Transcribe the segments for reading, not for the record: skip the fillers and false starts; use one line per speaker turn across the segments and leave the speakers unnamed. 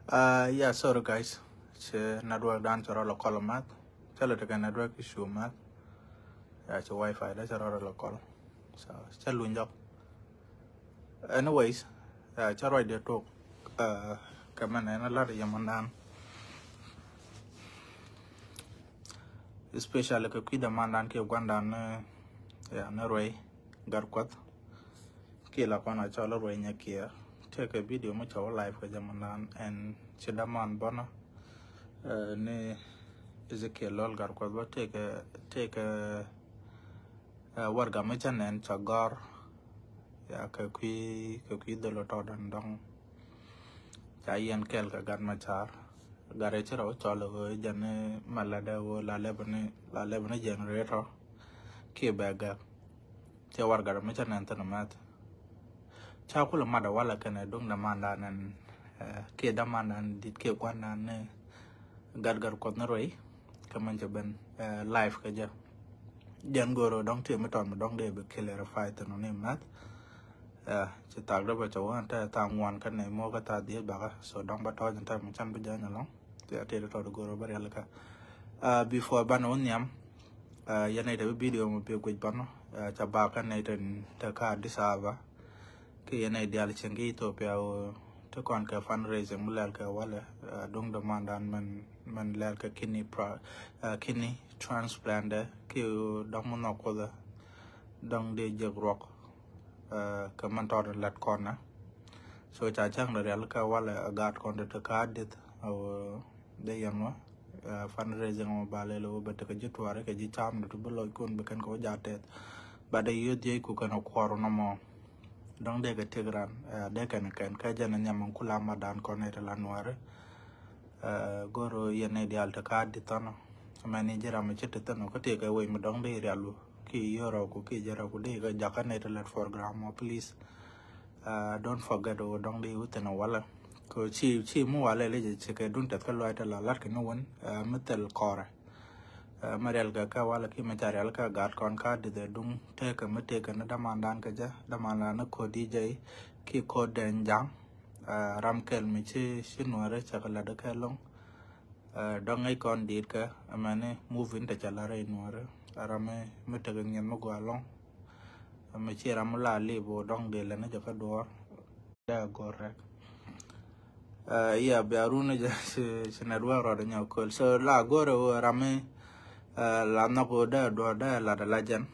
Yeah, sorry guys. It's network down to all call mat. Tell it again network issue mat. Yeah, it's a Wi-Fi. That's a call. So tell window. Anyways, it's alright to talk. Come on, and a lot of yaman. Especially if you demand and keep one down. Yeah, no way. Garquat. Kill upon a child way in your take a video much of life with yaman and Chidaman Bonner. Ne Ezekiel Lolgar Quadwa take a warga mechan and chagor ya kakui the lotod and dong Chayan Kelka got machar Garecher or Cholo Jane Malada or La Lebene generator Kebaga Chawarga mechan and Tanamat Chakula Madawala can I dung the mandan and Kedaman and did keep one and Gargar Kotnerway, come on, Jaban, life Kaja. Jan Goro don't tell me on dong day, but kill a fight and on him, Matt. Chitag about a one time one can name Mogata dear Baga, so don't but all the time we can be done along. They are territory to Goro Barialaka. Before Banonium, Yanate a video will be with Bano, Chabaka Nathan, the car disava, Kiana Dialichangi Topia. To conquer fundraising mulalka wala dung demand and man lalka kidney transplant ki dong ko da dong de jeg rock ka man tor lat corner so cha chang da lalka wala gat kon de ka dit aw de yanwa fundraising mo balelo bet ka jitware ka ji cham to beloy kon be kan ko jatet ba de yodi ku kan ko no mo Don't they get Tigran, they can Kajan and Yamankulama down Corneta Lanuare, Goro Yene de Altacad de Tono, a manager Amachitano could take away Madong de Ralu, Ki Yoro, Kuki Jarakude, Jacaneta let for grammar, please. Don't forget or don't be within a walla. Could she more alleged, don't take a light a lark no one, metal core. Marialga Kawala Kimatarialka got concard the Dung take a mistake another man dankaja, the manana ko DJ, Ki code den jang, Ramkel Michi, Shinware, Chakalada Kalong, Dong Icon Didka, a man move into Chalare in water, Arame Metagan Yamogo along, a Michi Ramula live or Dong de Lanaja door, there go rack. Yeah, Baruna Sinadua or the Nyokol, so La Goro Rame. La Nagoda, Doda, La Legend.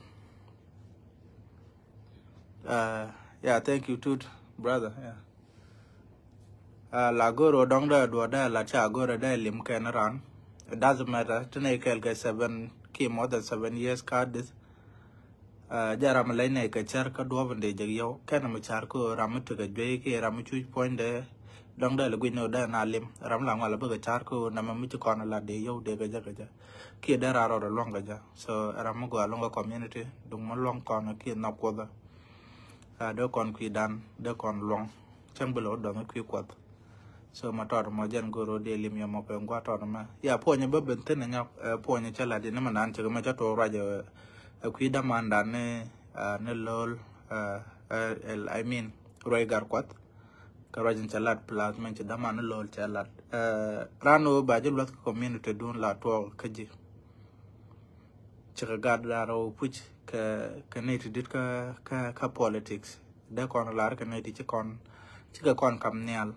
Yeah, thank you too, brother. Yeah. La Goro, Donda, Doda, La Chagora, Lim can run. It doesn't matter. Tonight, get 7 key more than 7 years card this. Jaramalene, Kacharka, Dovan de Jagio, Kanamacharko, Ramatuka, Jake, Ramachu point there. Donda Laguino da Nalim, Ramlang Alabaga Charco, Namamichukon la de Yo de Gajaga. Kidara or longaja, so Ramago a longer community, Dung long con a kid not quarter. Do con quidan, do con long, Chambelo don't a quick quad. So Matar Majan Guru de Limia Mop and Guatorma. Ya point a bubble turning up a point a chalad in a man to Majato Raja, a quidaman dane, Nelol, I mean, Roy Garquat. Karajan Chalat plus mention the man lol chalat. Rano by the community doon la to kaji. Chagad laro which canate did ka politics. The con lar canate chicon chicacon come neal.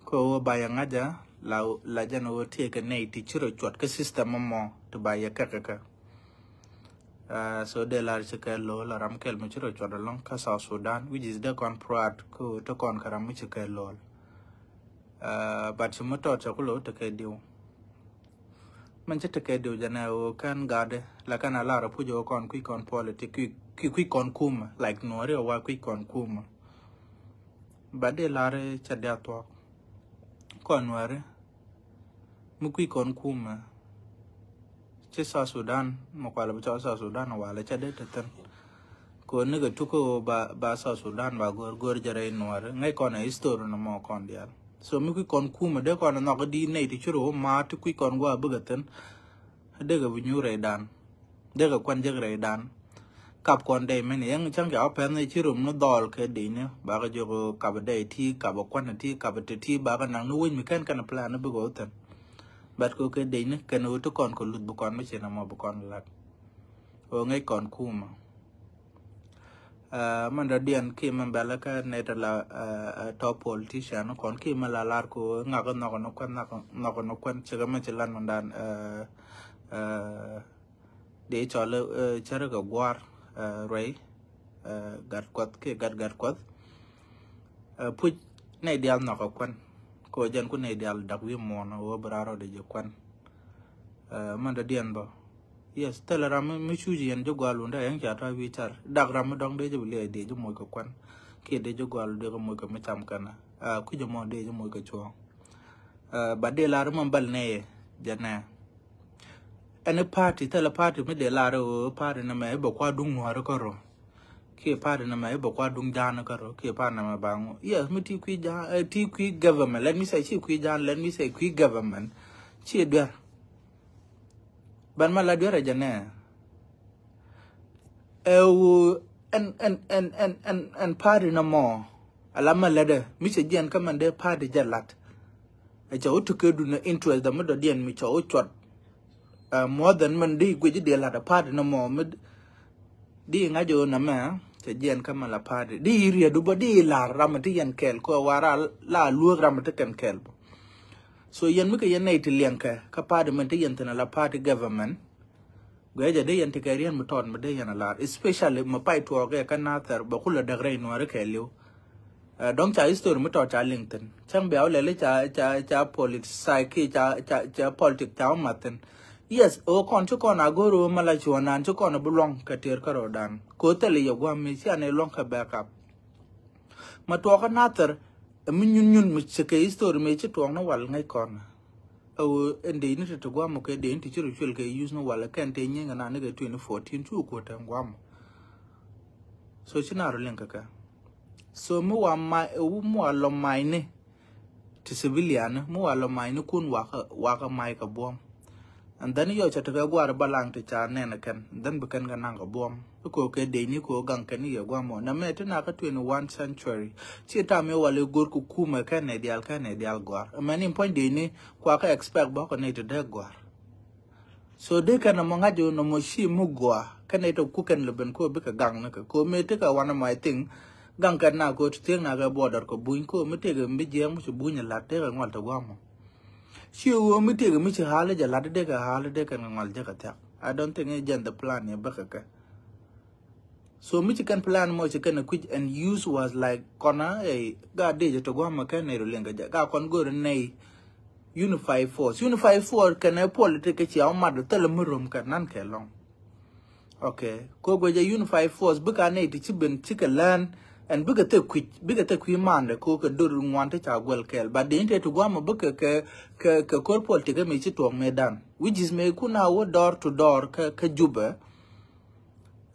Ko by a ngaja la jano take a nate chiro chot system mo to buy a kakaka. So the large low la ramkel mature chot along South Sudan, which is the con proud ko to con karamichaka lol. But some motor chocolate to kedu. Manchester kedu janao can guard like an alara pujo con quick on politics, quick on kum, like Nori or quick on kum. But the lare chadato conware muki con kum. South Sudan, Mokwala South Sudan, while a chadatan. Ko nigga took over South Sudan, by Gorjare Noir, make on a history no more condial. So Muki con Kuma, they con a knock D native churro, ma to quick on Gua Bugaton, a digger with new ray dan. Digger quan jagray dan. cặp con đây mấy này chẳng cái pen này chỉ rùm nó đòn cái đi nữa bà cái chỗ cặp ở đây thì cặp ở quan thì cặp ở thì bà cái năng nuôi mình cái plan nó bị gỗ thật bắt cô cái đi nữa cái nuôi tụi con còn lụt bụng con mới chỉ nằm mà bụng con là ngay còn khu mà mình đã điền khi mình bảo là cái này là top politician nó còn khi mà là cô ngạc nó quen chỉ có mình chỉ làm mình đàn để cho là chơi cái war rồi gạt quật put này đial nó có quen cô dân cô này đial đặc biệt mòn ở bờ rau để cho quen mình đã điền bảo yes tell ram mi chuji en jogwalu nda yang chata wichar dak ram dong de jobile de jo moy ko kwan ke de jogwalu de ko moy ko mitam kana ku jo mo de jo moy ko chuo ba de la ram bal ne jana ene party tell party me de la ro party na me bo kwa dung no ko ro ke party na me bo kwa dung jana ko ro ke party na me bangu yes mi ti ku ja ti ku government let me say chi ku jan let me say ku government chi de ban ma la dura jana en party na mo alama lede mi se jen kamande party jalat e chaw to ke duna interest da modo dien mi chaw chot more than man di gwe de la da party na mo mid di ngajo na ma se jen kamala party di ria du bodi la ramati yen kel ko wara la lu ramati ken kel so yen mi ke yen nay tilenka ka party man te yen tana la party government gweja de yen tikarian muton mede yen la especially mapai to ga kana tar ba kula da grai no re kelio dong cha history muto cha linkedin chang beaw le cha politics psyche cha politics cha maten yes o kon chu kon agoro mala chuanan chu kon bulong ka ter karo dan ko tele yo gwa mi si ane long ka backup mato ka natar min mi se ke history me chi to no wal ngai kon ende ni to gwa mo ke de nti chiru chul ke use no wala kan te nyenga na ne 2014 chu ko ta gwa mo so china ro lenka ka so mo wa mai mo alo mai ne ti civilian mo alo mai ne kun wa ka mai ka bom and then yo cha ta gwa balang te cha ne na kan then bukan ga nang ka bom ko ke de ni ko gang kan ni gwa mo na me te na ka 21 century chi ta me wale gor ku kuma kan ne dial gwa mani point de ni kwa ka expect ba ko ne te de gwa so de kan mo ngajo no mo shi mu gwa kan ne to ku kan leben ko be ka gang na ko me te ka one of my thing gang kan na ko te na ga border ko buin ko me te ga mbi je mu su buin la te ga ngwal to gwa mo shi wo me te ga mi chi hala ja la de ga hala de kan ngwal ja ka ta I don't think again the plan ya ba ka so Michigan plan mo chicken quick and use was like kona God de to go ma kan ne lenga ja ga kon go ne unify force kan e politics chi am mad tele murum kan nan ke long okay ko go ja unify force buka ne ti ben chikalan and biga te quick man ko ka dur ngwan te cha gwel kel but de inte to go ma buka ke ko politics me chi to medan which is me kuna wo door to door ka juba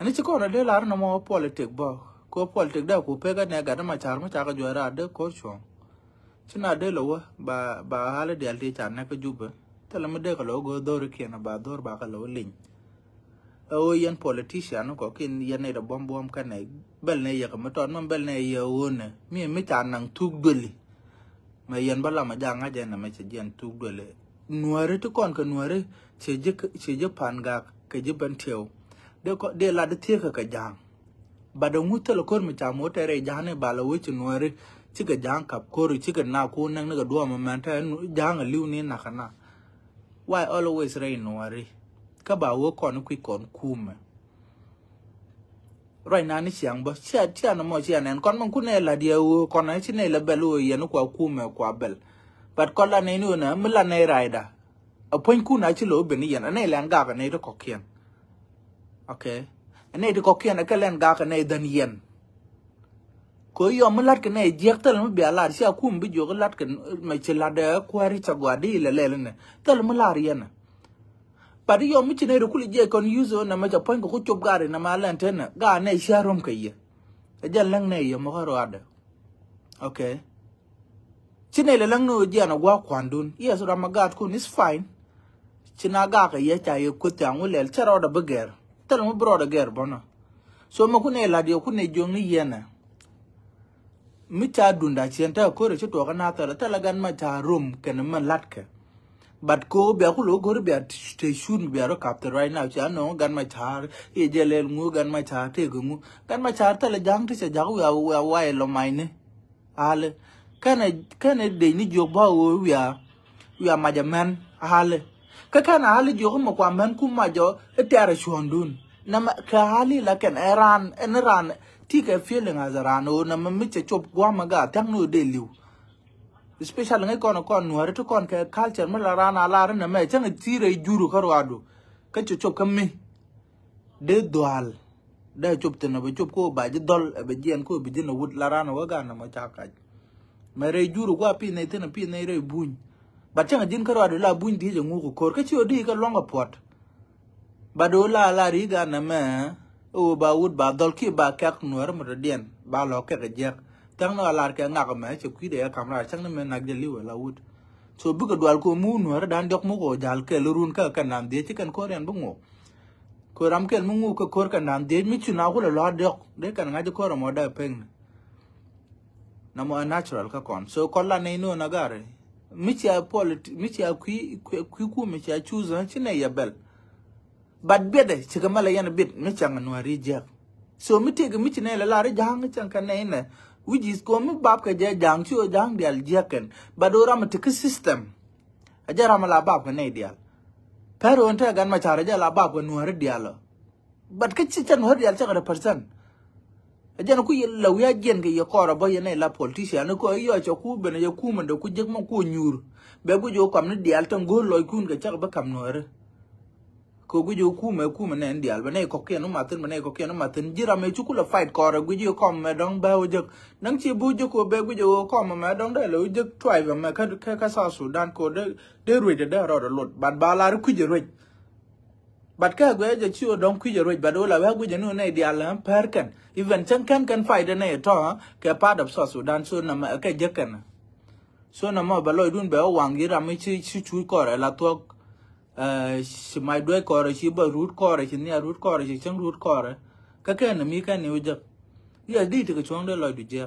ani chiko na de lar no mo politic bo ko politic da ku pega ne ga ma char ma cha ga jora de ko cho china de lo ba hala de alti chan na ka juba tele me de ka lo go dor ke na ba dor ba ka lo lin o yen politician ko kin yen ne da bom ka ne bel ne ya ka ma ton man bel ne ya wona mi chan nang tuk doli ma yen bala ma janga je na ma che jen tuk doli nuare to kon ka nuare che je pan ga ka je ban teo de la de tie ka jang ba de ngutel ko mi cha mo tere jane ba la wuci nuare ci ga jang kap ko ri ci ga na ko nang ga do ma man ta jang liu ni na kana why always rain nuare ka ba wo kon ku kon kuma right now ni siang ba chia na mo chia nen kon man ku ne la dia wo kon na ci ne la belu ye no kwa kuma kwa bel but kon la ne nu na mi la ne raida a point ku na ci lo be ni yan ne la nga ka ne do ko kien okay ane de ko kien ka len ga ka ne dan yen ko yo mlat ka ne jektal mu bi ala sia kum bi jo lat ka ma ci la de kwari cha gwadi le ne tal mu lar yen padi yo mi ci ne ko je kon use na ma ja point ko chob gare na ma lan ten ga ne sharom ka ye ja lang ne yo mo ro ada okay ci ne le lang no je na gwa kwandun yes ramagat kun is fine ci na ga ka ye cha ye ko ta ngulel cha ro da beger tell me brother ger bona so ma kune la dio kune jong ni yena mi cha dunda chen ta ko re to kana ta la gan ma cha room ken ma latke but ko be ku lo go be station be ro captain right now cha no gan ma cha e jele ngu gan ma cha te ngu gan ma cha ta la jang ti cha ja wa wa lo mai ne ale kana de ni jo ba wo ya ma jaman ale kana ale jo mo kwa man ku ma jo e tare shondun na ka hali la ken Iran ti ka feeling azaran o na mi che chop gwa ma ga tang no de liu especially ngai kon nuare to kon ka culture ma la rana la na me chang ti re juru karwado ka che chop kam mi de dual da chop te na ba chop ko ba je dol ba jen ko bi je na wud la rana wa ga na ma cha ka me re juru gwa pi ne te na pi ne re buñ ba chang jin karwado la buñ di je ngu ko ka chi o di ka longa pot badola la riga na me o ba wud ba dol ki ba kak nuar mo dien ba lo ke jek tang no la ke ngak me che ku de kamera chang na me nak de liwe la wud so bu ko dwal ko mu nuar dan dok mo ko jal ke lurun ka nan de ti kan ko ren bu ngo ko ram ke mu ngu ko kor kan nan de mi chu na ko la dok de kan nga ko mo da peng na mo natural ka kon so ko la nei no na gare mi chi a mi chi a ku mi chi a choose chi ne ya bel but bede chika mala yana bit mi changa nuari jak so mi tege mi chine la jang chang kan ne which is ko mi bab ka je jang chu jang dial jaken badora ma tik system ajara mala bab ka ne dial pero onta gan ma chara ja la bab ka nuari dial but ka chi chan nuari dial chaka person ajana ku yella wiya gen ke yakora bo yana la politician ko yo cha ku bene ya ku manda ku jek ma ku nyur be gu jo kam ne dial tan go loy kun ka chaka ba kam nuari ko gujo kuma ne ndial bane ko ke no matin bane ko ke no matin jira me chukula fight ko ra gujo kom me dong ba ujek nang chi bujo ko be gujo kom me dong da lo ujek try ba me ka sa Sudan ko de ruide da ro lot bad bala ku je ruide bad ka gwe je chi o dong ku je ruide bad ola ba gujo no ne dial han perkan even chan kan fight ne to ke part of South Sudan so na ma ka je kan so na ma ba lo dun be wang gira me chi chu ko ra la to si mai doi kore si ba root kore si nia root kore si chang root kore ka na mi ka ni ujak ya di te ka chong de lo du je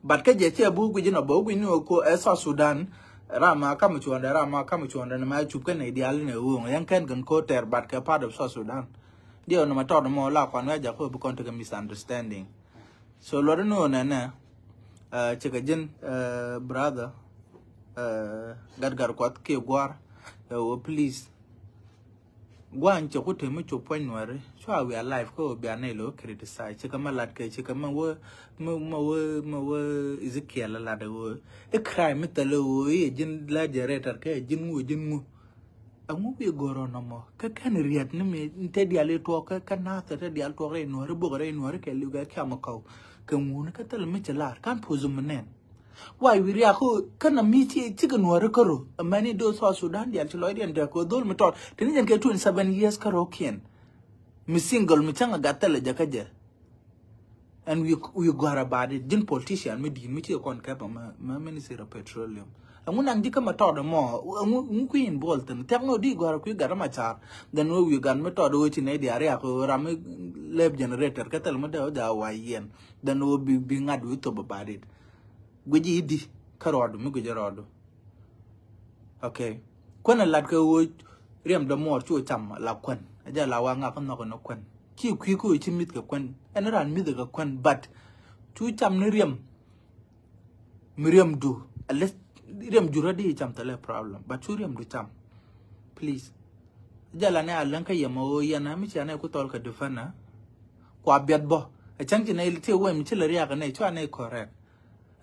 bat ka je che bu gu jina bo gu ni ko esa Sudan rama ka mu chonda na ma chup ka ne dial ne wo yang kan ko ter bat ka part of South Sudan dio no ma to mo la kwa na ja ko bu kon te misunderstanding so lo no na che ka jin brother gar kwat ke gwar oh please go and check what me to point where so we are live ko be anelo criticize chika malat ke chika mo is it kiala la de wo e crime telo e jin la generator ke jin mu amu be goro no mo ka kan riat ni me te diale to ka na te dial to re no re bo re no re ke lu ga kama ko ke mu na ka tel me chala kan pozum nen why we ria ko kana miti chicken wore karo many do so Sudan dia chloid and ko dol metor tin jen ke 27 years karo kien mi single mi changa gatale jakaje and we got about it din politician me di mi ti kon ka ma minister of petroleum amuna ndika mator mo ngu queen bolton tekno di gora ku gara machar then we gan metor do chi ne dia ria ko ram leb generator katal ma da wa yen then we be ngad we to about it guji di karodo mi guji rodo okay kwana lat ko wo rem do mor chu cham la kwan aja la wa nga ko no kwan ki ku chi mit ka kwan en ran mit ka kwan but chu cham ni rem du alle rem ju rodi cham tale problem but chu rem du cham please aja la ne alan ka yemo yana mi chana ko tol ka defana kwa biat bo a changi na ilite wo mi chila ria ka ne chu ane correct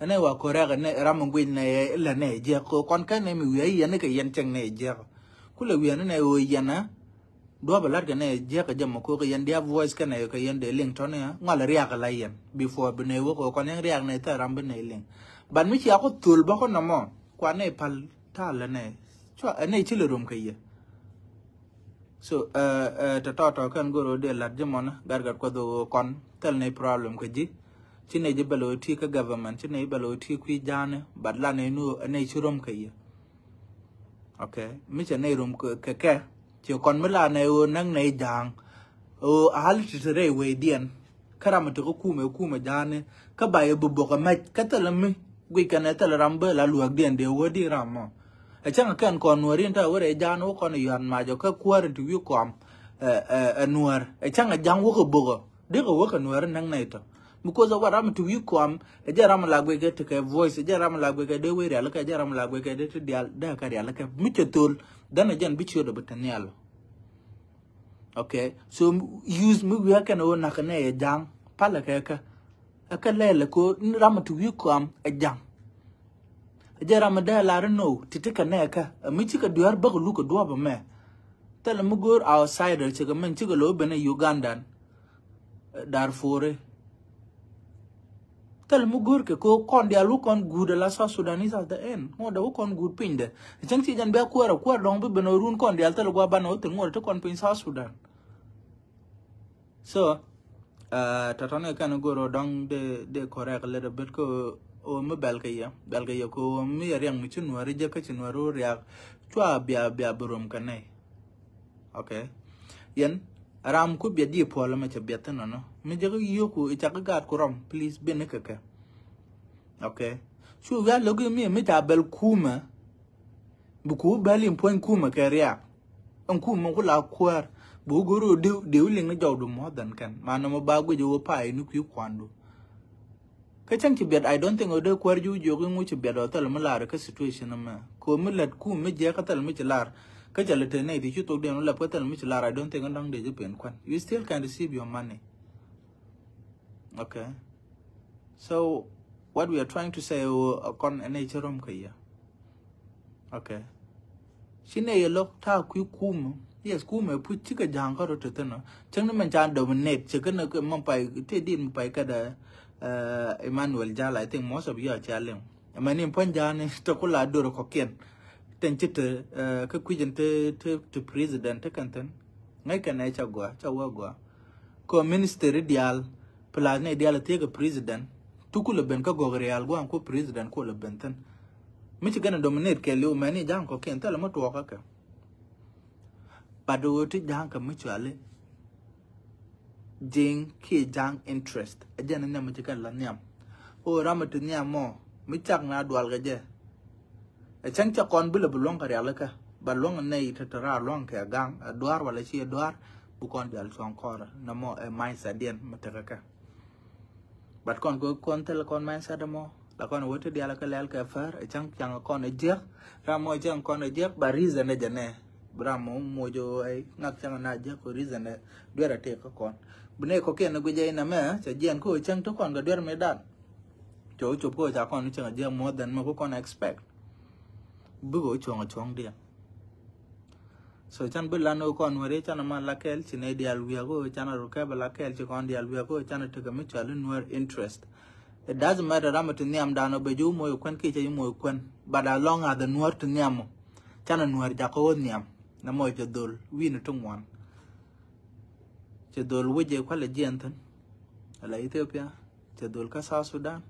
ane wa korega ne ramungwi ne la ne je ko kon ka ne mi wi ne ka yen cheng ne je kula wi ne o yana do ba lar ka ne je ka jam ko ka yen dia voice ka ne ka yen de link to ne ngala ria ka la yen before be ne wo ko kon ne ria ne ta ram be ne link ban mi chi ko tul ba ko na mo kwa ne pal ta la ne cho ne chi le rum ka ye so ta kan go ro de la je mon gar ko do kon tel ne problem ko ji chine je balo ti ka government chine balo ti ku jane badla ne nu ne churum kai okay mi che ne rum ke ti kon mala ne o nang ne jang o hal titere we dien karama to kume jane ka baye bubo ka ma katalami gwi kana tal rambe la luak dien de wodi ramo a changa kan kon nuarin ta wore jano kon yan ma jo ka kwar tu yu kom nuar a changa jang wo ko bogo de ko wo ka nuar nang naito because of what ram to yu kom a jaram lagwe get ke voice a jaram lagwe ke de we real ka jaram lagwe ke de to dial da ka real ka michetul dan jan bicho do betanial. Okay, so use me we can own a cane jang, palaka, a calele ko ramatu you come a jang. A jaramada la no, to take a neck, a michika duar bug look a dwarf me. Tell a mugur outsider, chicken chigolo ben a Ugandan. Darfore. Tell mugur ko condia look on good la Sudanese at the end. More the work on good pinde. The chancy and bear queer long be no room condia tell Guabano to more to conpin South Sudan. So, tatane kan go dong de correct a little bit ko o me belkaya ko mi riang mi chunwari je ka chunwaru riak chwa bia burum kanai. Okay. Yen aram ku bia di pola ma cha biatana no. Mi je yoku ichaka gat kuram please benekaka. Okay. So we are looking me ta bel kuma buku belim point kuma ka riak. Ang kuma ko la kwar Buguru de willing a job more than can. Manama bagu you pie no quick quando. Kachanki bed, I don't think Odo queer you jogging which bed or tell Malara situation. Come let cool me jackatal Michelar. Kajalatane, you told them Lapatal Michelar, I don't think along the Japan quan. You still can receive your money. Okay. So what we are trying to say con a nature room kaya. Okay. She nay a look ta quick coom. Yes, kume put chica janko to teno. Changman chan dominate, chicken mumpai, Tedin Paikada, Emmanuel Jala. I think most of you are challenging. A man in Punjani, Tokola Duro Coquin, then chitter, Kakujan to President Tekanton. Naka nature gua, Chawagua. Co minister ideal, Palane ideal take a president. Tukula Benka go real, go and co president, call a Benton. Michigan dominate Kelly, many janko can tell him to walk. But do it jang mutually. Jing key jang interest. A jan in the magical lanyam. Oh, Ramatunia more. Michak na dualgaje. A chancha con bill belong to Alaka, but long and nay to long a gang, a door while I see a door, Bukon del Song Cora, no more a mice adian Mataraka. But con go con telecon mines at the more. La con water the Alaka affair, a chunk young con a jerk, Ramo junk con a jerk, but reason a jane. Bramo mojo ay nakchang na je ko reason e dwera te ko kon bune ko ken go je na me cha jen ko chang to kon ga dwer me dan cho ko cha kon chang je more than mo ko kon expect bu go chong dia so chan bilano kon wore chan ma la kel chine dial wi go chan ro ka la kel chi kon dial wi go chan to ga me cha nor interest. It doesn't matter ramat niam dano be ju mo kwen ki che mo kwen but as long as the nor to niam chan nor ja ko niam na mo jadol wi na tungwan jadol wije kwale jentan ala Ethiopia jadol ka South Sudan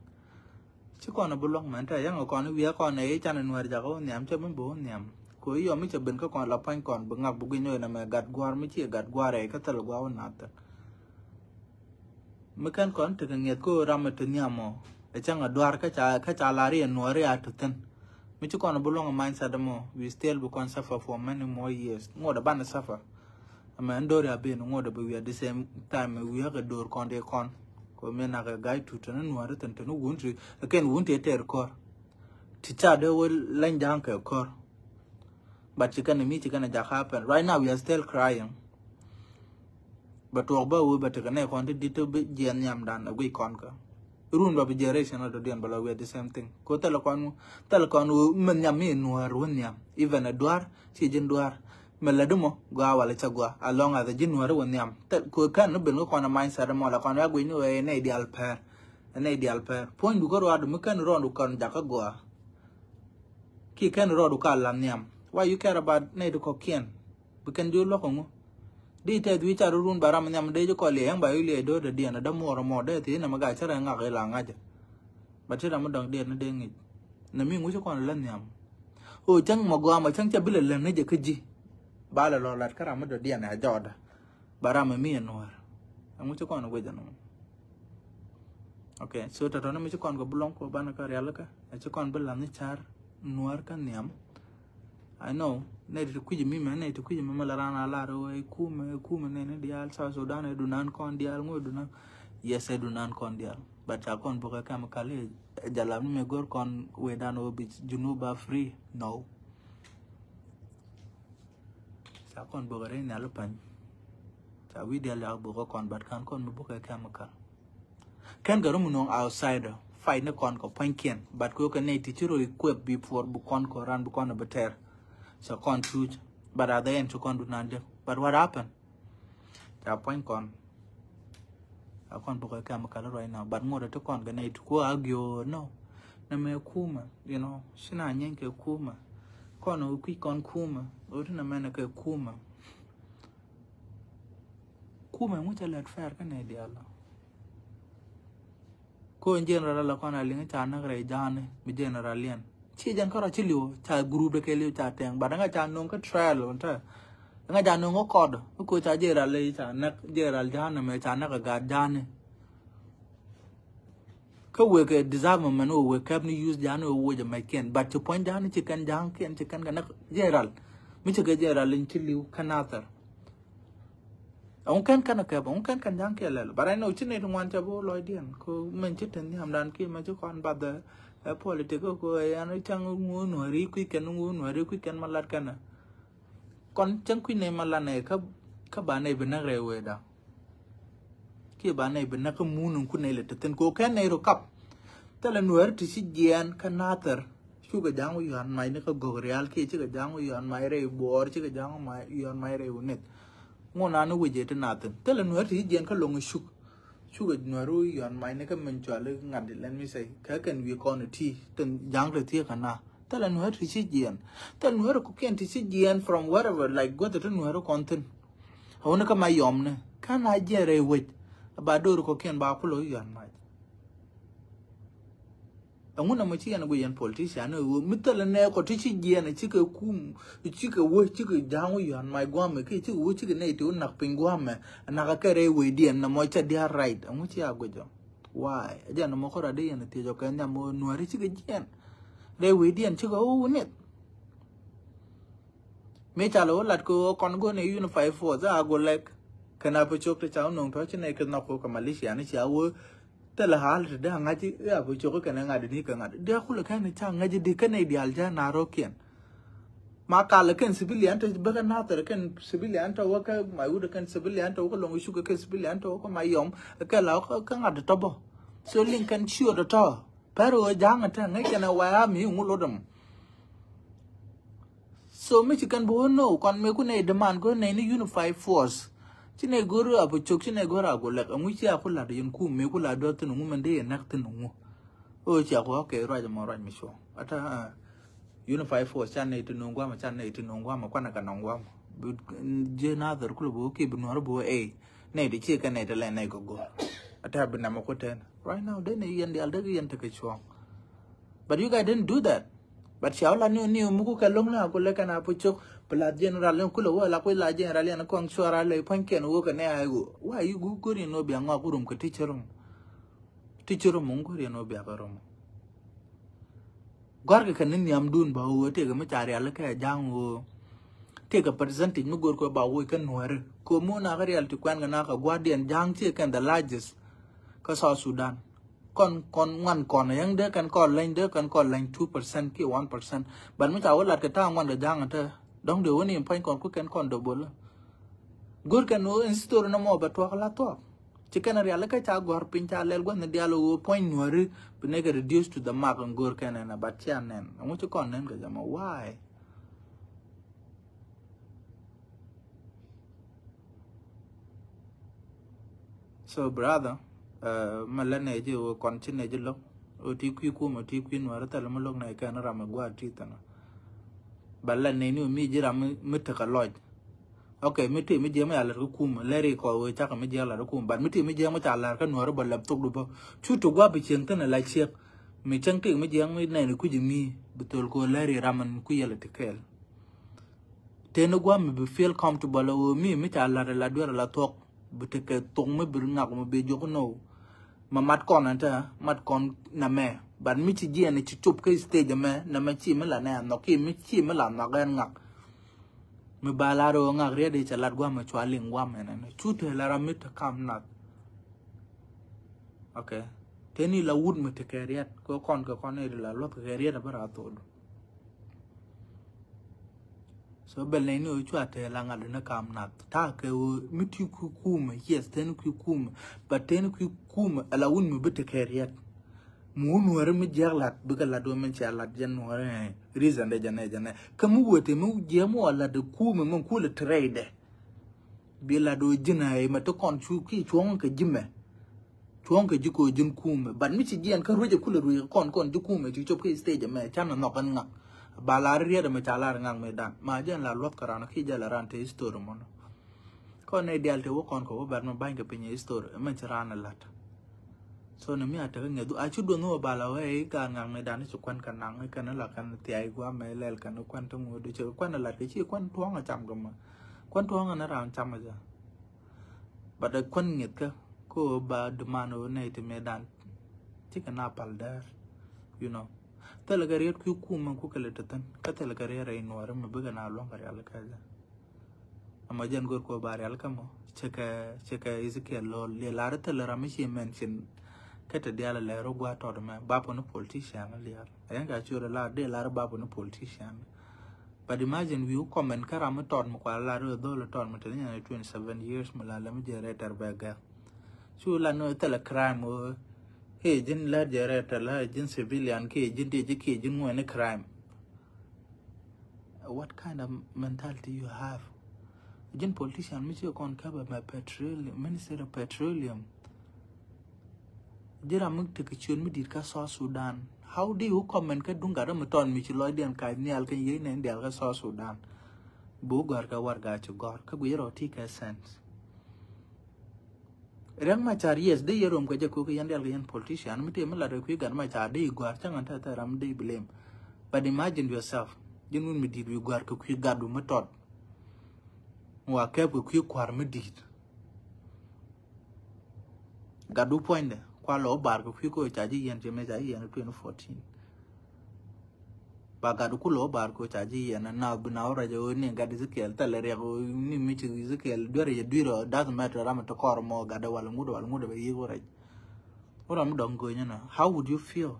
chi kon bulong man ta yang kon wi kon e chan nuar ja ko nyam che mun bo nyam ko yo mi che ben ko kon la pan kon bu ngak bu ginyo na me gat gwar mi chi gat gware ka tal gwa na ta me kan kon te nget ko ramat nyamo e chang adwar ka cha la ri nuar ya tutan mi chi kon bulong man sa demo we still be kon suffer for many more years ngo da ban suffer ama ndori abe no ngo da we at the same time we have a door kon de kon ko me na ga gai tutan nuar tan tan wunti ken wunti ter kor ti cha de wo lan jang ka kor but chicken mi chicken ja happen right now we are still crying but wo ba wo but kan e kon di to be jen nyam dan we kon ka run ba generation of the dian bala we the same thing ko telekon men nyam mi nuar won nyam even a duar si jin duar meladumo gwa wala chagwa along as the jin nuar won nyam ko kan no ben ko na mind sa mo la kon ya gwi no e ne ideal pair point du ko ro adu kan ro du kon jaka gwa ki kan ro du ka la nyam why you care about ne du ko kien bu kan du lo ko di te du cha run baram nyam de ko le yang ba ile do de diana da mo de ti na maga cha nga ga la nga ja ba ti da mo dong de na de ngi na mi ngu ko lan nyam o chang mo gwa ma chang cha bil le ne je kji ba la lo lat kara mo de diana joda but I'm a me and noir. I'm going to go on with them. Okay, so to run a Michicon go belong to Banaka Realaka, a chicon belani char, noir can yam. I know, need to quit me, man, need to quit Malarana Laro, a Kuma, and the Al South Sudan, I do not con the Almo, do not. Yes, I do not con the Al, but I can't book a chemical. Jalam me go con we dan obi Junuba free. No. Sa con book in Alpine. Sa we deal out book con, but can't con book a chemical. Can go on outsider, find a con ko pinkin, but go can teacher equip before Bukon ko run Bukon a better. So con truth, but at the end to con do none. But what happened? The point con. I can't book a chemical right now, but more to con to go argue no. Name Kuma, you know, Shina Yanke Kuma. Con who quick on Kuma, or in America Kuma. Kuma, which I let fair can idea. Go in general upon a link, Chana Jane, be generalian. Chijan Corachilio, child group the Kelly chatting, but I got no trial on her. I got no cord, who could I jail later, not jail Jana, which I never got Jane. Co work a disarmament who will kept me use Jano with a McKen, but to point down chicken junk and chicken Gerald. Michigan Gerald in Chili canather. Onkan can a cab, onkan can junk a little, but I know Chinate want to go Lloydian, co mention him done came as you con but the political go and a chang moon or quick and moon or quick and malarcana. Con chunky name Malane cabane benare weather. Kibane benaka moon and couldn't let it and go can a cup. Tell a word to see Gian canather. Sugar down with you on my nickel go real cage, down with you on my ray board, chicken down my you on my ray net. One anu widget and nothing. Tell an word he jank along a shook. Sugar no you on my neck mental, let me say, can we call a tea, then young the tea cana. Tell an word to see Gian. Tell where a cookie to see Gian from wherever, like go to no content. I want to come my yomne. Can I jeer a wit? About do cocaine bapulo you on my. And when I'm a tea and a good politician, who mittel and neck or teaching Gian a chicken coom, a chicken wood chicken down with you on my guam, a kitchen wood chicken native, not pinguame, and I carry away dear and a mocha dear right, and which you are good. Why? I don't know more a day and a tejo and more no rich again. They wait and chicken oh net. Metalo let go congo a unified force. I go like can I put chocolate town no touching I can knock over Malaysia and it's our. Tell a hal to the Hangaji, which you can add the Nikan. There who can a tongue, the Canadian Narokian. Makala can civilian to better another can civilian to work my wood can civilian to work along with sugar can civilian to work my yum, a callow can at the top. So Lincoln sure the tower. Pero a young at tongue, I can aware me, Mulodum. So Michigan Bo no, can make a demand go in any unified force. Chine guru abu chok chine gora go like and which ya kula de yunku me kula dot no woman day and nakten no. Oh chia ko okay right mo right mi so. Ata unified force chane to no gwa chane to no gwa kwana kana gwa. Je na der kula bo ke bunwar bo e. Ne de che kana de le na go. Ata bina mo ko ten. Right now then yen de alda yen take chwa. But you guys didn't do that. But shaula ni muku ka long la ko le kana pu chok. But general Kulo, like la general and a consular like Punkin work an air. Why you go good in Nobia Magurum could teach room? Teacher Mungo in Nobia room. Gorga can in the Amdun Bao take a material like a young take a percentage Mugo about we can wear. Comuna real to Quanganaka, Guardian, young chick and the largest. Cause Sudan. Con one corner young there can call line there can call line 2%, 1%. But Mita will like a town one the young at her. Don't do any point on cook and condable. Good can no in store no more but talk a lot talk. Chicken a real like a chagor pincha lelgon the dialogue point worry, but nigger reduced to the mark on Gurkan and a batchan and I want to call them because why? So brother, Malane will continue to look. O TQ Kuma TQ or Talamalong like an Ramagua Titana. But let me jira mitaka lodge. Okay, miti mi jema ala rukum, Larry call we chaka mi jala rukum, but miti mi jema chala can worry about laptop lupo. Chu to go up a like ship. Me chunking mi jang mi nine kuji me, but will go Larry Raman Kuyala Tikel. Tenugwa me be feel comfortable o me chala la dwara la talk buteke tong me bringa ko be jogo no ma mat kon anta mat kon na me but mi ti je ne chup ke stage me na me chi me la na no ki mi chi me la na gan ngak me balaro ngak re de chala gwa me chwa lingwa me na chute la ramit kam nat okay teni la wood me te keriat ko kon e la lot keriat bara to so beleni o chwa te la ngal na kam nat ta ke miti ku kuma yes ten ku kuma but ten ku kuma ala wun me bete keriat mu nuore mi jaglat buga la do men cha la jan nuore reason de jane kamu wote mu jemo ala de kuma mun kula trade bi la do jina e ma to kon chu ki chuong ke jime chuong ke jiko jin kuma but mi ti jian ka roje kula ru kon ju kuma ju chop ke stage me chana no kan ngak balaria de metalar ngang medan ma jan la lot karana ki jala rante history mon ko ne dialte wo kon ko bar no banke penye history men tirana lat so na mi ata ngedu a chu do no bala we ka ngang medan su kwan kanang kan la kan ti ai gwa me lel kan kwan to ngodu che kwan la ke chi kwan tuang a cham gama kwan tuang na ran cham ja ba da kwan nget ka ko ba de mano ne te medan ti kana paldar you know Telagariat Kukum Kukalatan, Catalagaria in Waram, Bugan along Alcaza. A Majan Gurko Barialcamo, Checa Ezekiel Law, Larata Laramishi mentioned Catadiala Larogua Todama, Babon politician, I think I should allow de Lara Babon politician. But imagine we come and Karamaton Muala Dolaton Matalina 27 years, Malalam Gerata Baga. Chula no tell a crime or. Hey, jin la jarata la jin civilian ke jin de jike jin one crime. What kind of mentality you have? Jin politician mi che kon cover my petroleum, Minister of Petroleum. Jira mung te kichun mi dit ka South Sudan. How do you comment ka dunga ra muton mi chi loiden ka ni al kan ye ne ndel ka South Sudan. Bu gar ka warga chu gar ka guyero tika sense. Rang machar yes de yerom ka jako ka yandel yan politician mi te mala re ku gan machar de gwar changan ta ram de blame but imagine yourself jinun mi dit wi gwar ka ku gadu metod wa ka ku kwar mi dit gadu point kwa lo bar ka ku ko chaji yan je me chaji yan 2014 ba gadu ku lo bar ko chaji yan na bna ora jo ni gadu zikel talere ko ni mi chi zikel dore ye duro doesn't matter ram to kor mo gadu wal ngudo be yi ora ora mu dong go nyana how would you feel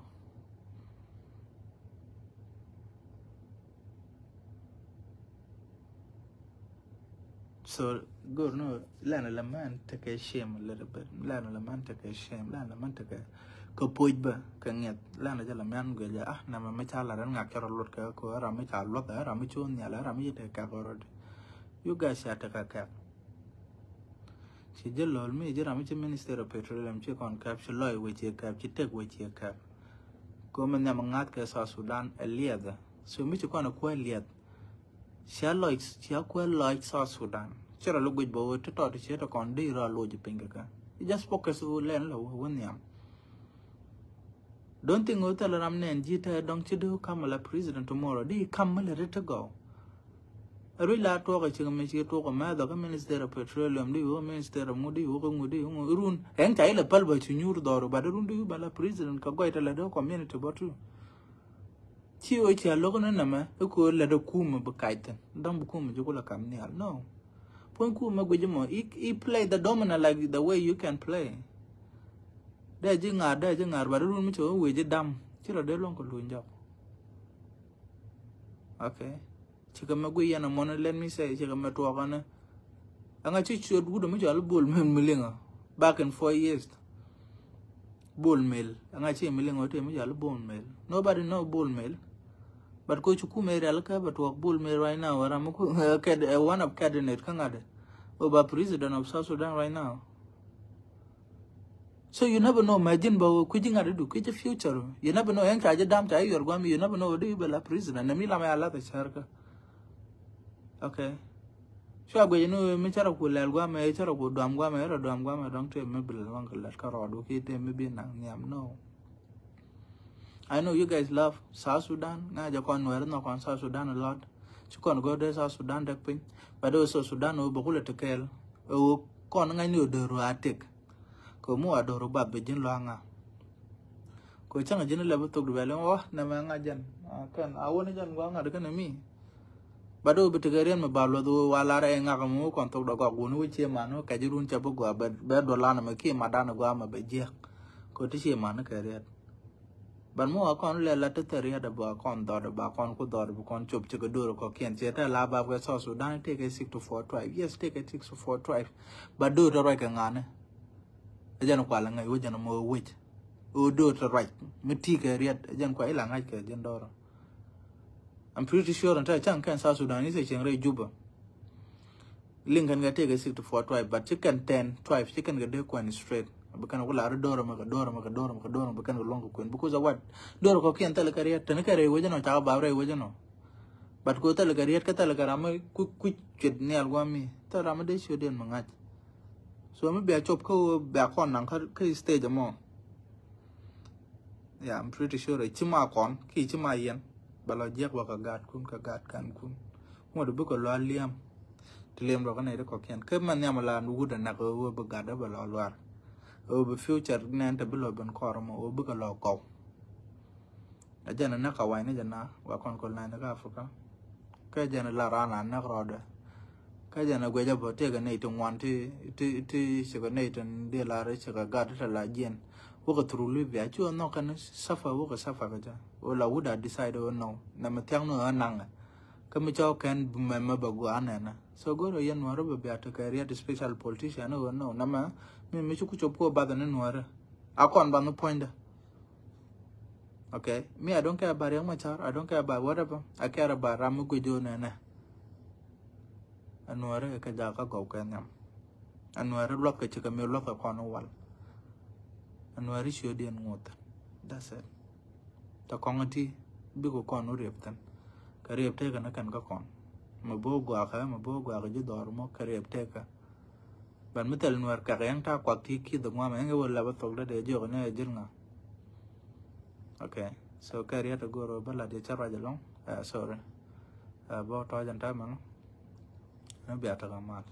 so go no lana la man take a shame a little bit lana la man take a shame lana man take a ko pojba ka nget lana jala man go ja ah na ma chala ran ngak charo lot ka ko ra ma chalo lot ra ma chon ya la ra ma te ka gorod you guys ya ta ka si jelol me jira ma Minister of Petroleum che kon kap che loy we che kap che tek we che kap ko men na ngat ka South Sudan eliada so mi che kon ko eliad sia ko loy South Sudan chero lo gwej bo to che to kon de ra lo je pinga ka just focus o len lo won yam. Don't think hotel ramne and jita don't you do come la president tomorrow. They come ready to go. A real lot talk a chicken make talk a mother, Minister of Petroleum, the Minister of Moody, Run, and Tyler Pulver to New Door, but don't do bala president can go to the community but true. Chi which are logan and nama, who could let a kuma be kiten. Don't become Jugula come near. No. Point kuma Gujimo, he play the domino like the way you can play. There jingar, but room to we did damn. Chilla de long job. Okay. Chikamagui and a money, let me say, Chikamatuana. And I teach you good mutual bull millinga. Back in 4 years. Bull mill. And I say milling or mutual bone mill. Nobody know bull mill. But Coach Kume Alka, but walk bull mill right now. Or I'm one of cabinet Kangade. Over president of South Sudan right now. So you never know, imagine about quitting at do quit the future. You never know, and I damn tie you're going, you never know, do you be a president? And me, I love the circle. Okay. So you know, Mitchell will Guam, Mitchell will Damguam, or Damguam, don't tell me, Uncle Lascarado, maybe no. I know you guys love South Sudan. Now you're going to South Sudan a lot. chukon go de South Sudan dak pin ba do so Sudan o bakula tekel o kon ngai ni odoro atek ko mu adoro ba be jin lo anga ko changa jin le butok de bele oh na ma nga jan kan awon jan go nga de kan mi ba do betegerian me ba lo do wala re nga ko mu kon tok do go gunu che mano ka jirun cha bo go be do lana me ki madana go ma be je ko ti che mano ka re ban mo akon le la te ria da ba kon do ba kon ku do ba kon chop che go do ko kien che ta la ba ko so Sudan take a 6 to 4 tribe yes take a 6 to 4 tribe ba do ro ka ngane jan kwa la ngai wo jan mo wit o do to right miti ka ria jan kwa ila ngai ka jan do I'm pretty sure until Chan can South Sudan is a Chengre Juba. Lincoln get take a 6 to 4 tribe, but chicken 10 tribes, chicken get their coin straight. Because of a door, make a door, become a longer queen. Because of what? Door cocky and tell a career, Tenacare, Wajan or Tabare, Wajano. But go tell a career, Catalarama, quick, near Wami, Taramade, you didn't mangat. So maybe I chop co back on and stage more. Yeah, I'm pretty sure it's Chimakon, Kichimayan. Balajak waka gad kun ka gad kan kun mo do ko lo liam tilem ro kana ko ken ke man yamala nu guda na ko wo ba gada ba lo war o be future nan ta bilo ben ko mo o bu ko lo ko ajana na ka wai ne jana wa kon ko na ka Afrika ka jana la rana na roda ka jana gwe jabo te ga ne to wan ti se ga ne tan de la re se ga gada ta la jen wo ko trulu bi a chu no kan safa wo ko safa ga ja o la would decide or no na matang no ananga kami cho kan ma bagu anana so go ro yan waro be ata career the special politician no no na ma me chu chop ko ba dan nwara akon ba no point okay me I don't care about yang machar I don't care about whatever I care about ramu go jo na na anwara ka ja ka go kan yam anwara lok ka chika me lok ka kono wal anwara show den ngot that's it ta kongati bi ko kon reptan ka repte ka na kan ka kon ma bo gwa ka ju dor mo ka repte ka ban metal nwar ka yang ta kwa ti ki do ma nge wala ba tok de jo ne jirnga okay so ka ria to goro bala de chara jalong sorry bo to jan ta man na bi ata ka mat